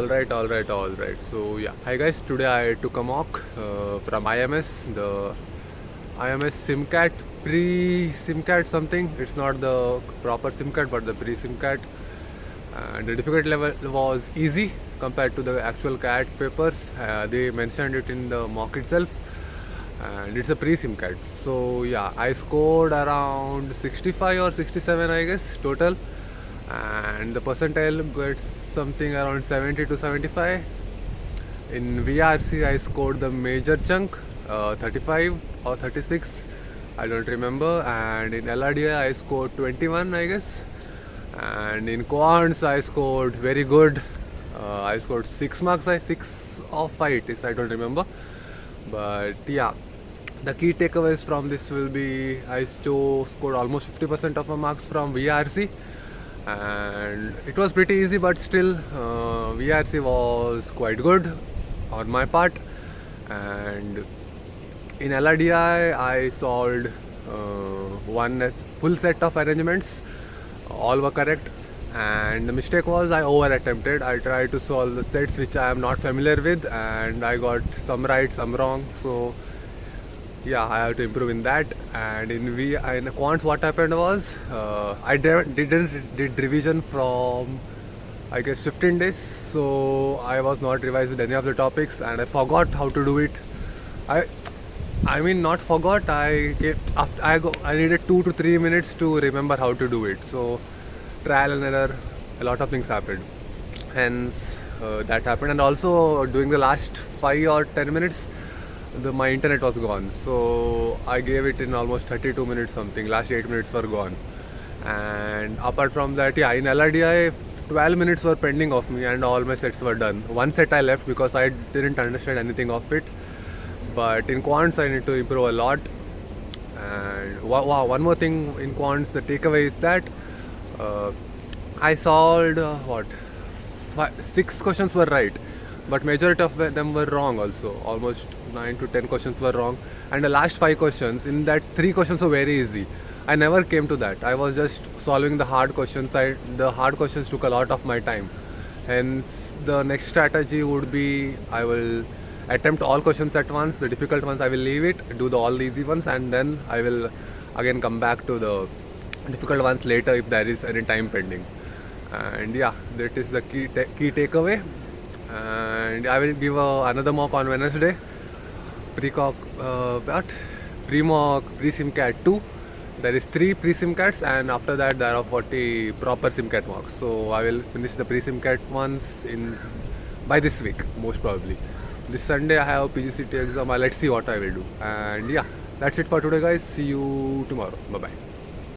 all right. So yeah, hi guys. Today I took a mock from IMS, the IMS SimCat pre SimCat something. It's not the proper SimCat, but the pre SimCat. And the difficulty level was easy compared to the actual CAT papers. They mentioned it in the mock itself, and it's a pre SimCat. So yeah, I scored around 65 or 67, I guess, total, and the percentile gets something around 70 to 75. In VRC, I scored the major chunk, 35 or 36, I don't remember. And in LRDI, I scored 21, I guess. And in quants, I scored very good. I scored 6 marks, 6 or 5 it is, I don't remember. But yeah, the key takeaways from this will be I scored almost 50% of my marks from VRC, and it was pretty easy, but still VRC was quite good on my part. And in LRDI I solved full set of arrangements, all were correct, and the mistake was I over attempted. I tried to solve the sets which I am not familiar with, and I got some right, some wrong. So yeah, I have to improve in that. And in quants, what happened was I did revision from, I guess, 15 days. So I was not revised with any of the topics, and I forgot how to do it. I I mean, not forgot. I needed 2 to 3 minutes to remember how to do it. So trial and error, a lot of things happened. Hence that happened. And also during the last 5 or 10 minutes, my internet was gone. So I gave it in almost 32 minutes something. Last 8 minutes were gone. And apart from that, yeah, in LRDI, 12 minutes were pending of me, and all my sets were done. One set I left because I didn't understand anything of it. But in quants, I need to improve a lot. And wow, one more thing in quants, the takeaway is that I solved 6 questions were right, but majority of them were wrong also. Almost 9 to 10 questions were wrong, and the last 5 questions, in that 3 questions were very easy. I never came to that. I was just solving the hard questions. The hard questions took a lot of my time. Hence, the next strategy would be I will attempt all questions at once. The difficult ones I will leave it, do all the easy ones, and then I will again come back to the difficult ones later if there is any time pending. And yeah, that is the key takeaway. And I will give another mock on Wednesday. Pre-mock, pre-SimCat 2. There is 3 pre-SimCats, and after that there are 40 proper SimCat mocks. So I will finish the pre-SimCat ones by this week, most probably. This Sunday I have PGCT exam. Let's see what I will do. And yeah, that's it for today, guys. See you tomorrow. Bye bye.